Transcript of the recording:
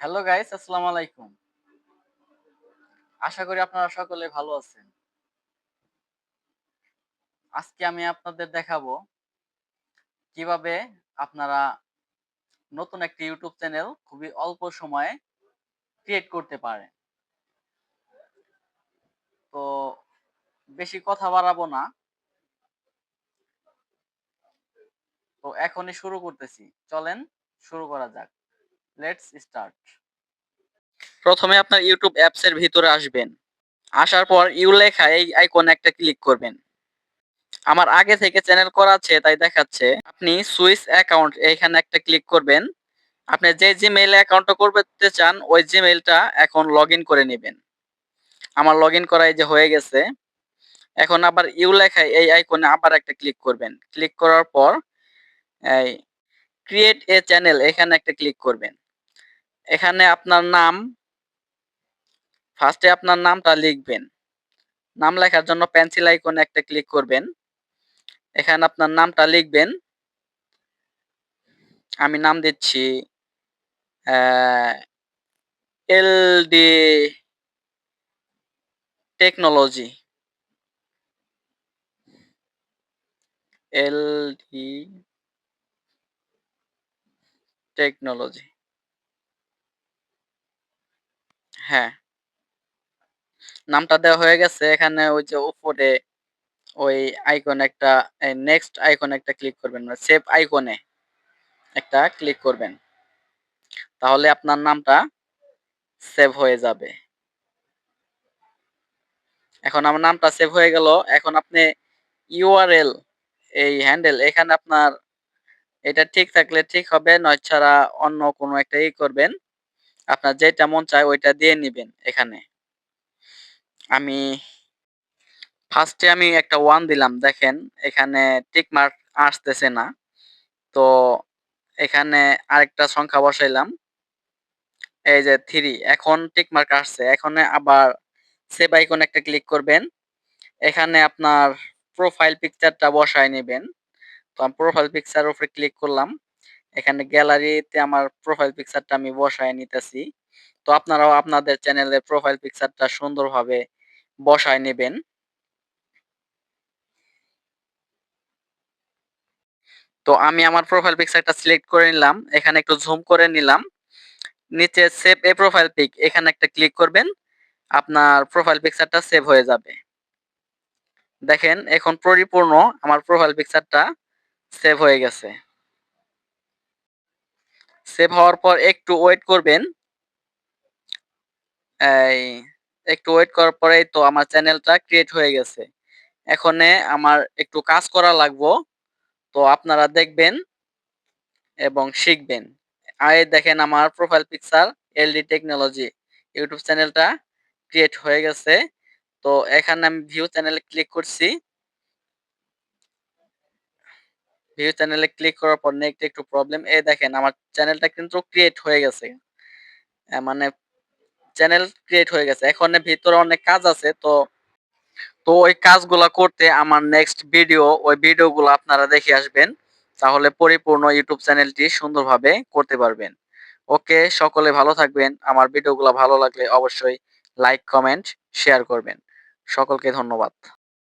Hello guys, আসসালামু আলাইকুম। আশা করি আপনারা সকলে ভালো আছেন। আজকে আমি আপনাদের দেখাবো কিভাবে আপনারা নতুন একটি ইউটিউব চ্যানেল খুবই অল্প সময়ে ক্রিয়েট করতে পারেন। তো বেশি কথা বাড়াবো না। তো এখনই শুরু করতেছি। চলেন শুরু করা যাক। Let's start. প্রথমে আপনার ইউটিউব অ্যাপস এর ভিতরে আসবেন। আসার পর ইউ লেখা এই আইকনে একটা ক্লিক করবেন। আমার আগে থেকে চ্যানেল করা আছে তাই দেখাচ্ছে। আপনি সুইচ অ্যাকাউন্ট এইখানে একটা ক্লিক করবেন। আপনি যে জিমেইল অ্যাকাউন্টটা করতে চান ওই জিমেইলটা এখন লগইন করে নেবেন। আমার লগইন করা এই যে হয়ে গেছে। এখন আবার ইউ লেখা এই আইকনে আবার একটা ক্লিক করবেন। ক্লিক করার পর এই ক্রিয়েট এ চ্যানেল এখানে একটা ক্লিক করবেন। এখানে আপনার নাম ফার্স্টে আপনার নামটা লিখবেন। নাম লেখার জন্য পেন্সিল আইকনে একটা ক্লিক করবেন। এখানে আপনার নামটা লিখবেন। আমি নাম দিচ্ছি এলডি টেকনোলজি। এলডি টেকনোলজি। হ্যাঁ, নামটা দেওয়া হয়ে গেছে। এখানে ওই যে উপরে ওই আইকন একটা নেক্সট আইকনে একটা ক্লিক করবেন, মানে সেভ আইকনে একটা ক্লিক করবেন। তাহলে আপনার নামটা সেভ হয়ে যাবে। এখন আমার নামটা সেভ হয়ে গেল। এখন আপনি ইউআরএল এই হ্যান্ডেল এখানে আপনার এটা ঠিক থাকলে ঠিক হবে, নয় ছাড়া অন্য কোনো একটা করবেন। আপনার যেটা মন চায় ওইটা দিয়ে নিবেন। এখানে আমি ফার্স্টে আমি একটা 1 দিলাম। দেখেন এখানে টিক মার্ক আসতেছে না। তো এখানে আরেকটা সংখ্যা বসাইলাম। এই যে 3 এখন টিক মার্ক আসছে। এখন আবার সেভ আইকনে একটা ক্লিক করবেন। এখানে আপনার প্রোফাইল পিকচারটা বসায় নেবেন। তো আমি প্রোফাইল পিকচারের উপরে ক্লিক করলাম। এখানে গ্যালারিতে আমার প্রোফাইল পিকচারটা আমি বসায় নিতেছি। তো আপনারাও আপনাদের চ্যানেলের প্রোফাইল পিকচারটা সুন্দরভাবে বসায় নেবেন। তো আমি আমার প্রোফাইল পিকচারটা সিলেক্ট করে নিলাম। এখানে একটু জুম করে নিলাম। নিচে সেভ এ প্রোফাইল পিক এখানে একটা ক্লিক করবেন। আপনার প্রোফাইল পিকচারটা সেভ হয়ে যাবে। দেখেন এখন পরিপূর্ণ আমার প্রোফাইল পিকচারটা সেভ হয়ে গেছে। সেভ হওয়ার পর একটু ওয়েট করবেন। এই একটু ওয়েট করার পরেই তো আমার চ্যানেলটা ক্রিয়েট হয়ে গেছে। এখনে আমার একটু কাজ করা লাগবো। তো আপনারা দেখবেন এবং শিখবেন। আর দেখেন আমার প্রোফাইল পিকচার এলডি টেকনোলজি ইউটিউব চ্যানেলটা ক্রিয়েট হয়ে গেছে। তো এখানে আমি ভিউ চ্যানেলে ক্লিক করছি। ভিউ চ্যানেলে ক্লিক করার পর নেট একটু প্রবলেম। এই দেখেন আমার চ্যানেলটা কিন্তু ক্রিয়েট হয়ে গেছে। মানে চ্যানেল ক্রিয়েট হয়ে গেছে। এখন ভিতরে অনেক কাজ আছে। তো ওই কাজগুলা করতে আমার নেক্সট ভিডিও ওই ভিডিওগুলো আপনারা দেখে আসবেন। তাহলে পরিপূর্ণ ইউটিউব চ্যানেলটি সুন্দরভাবে করতে পারবেন। ওকে, সকলে ভালো থাকবেন। আমার ভিডিওগুলো ভালো লাগলে অবশ্যই লাইক, কমেন্ট, শেয়ার করবেন। সকলকে ধন্যবাদ।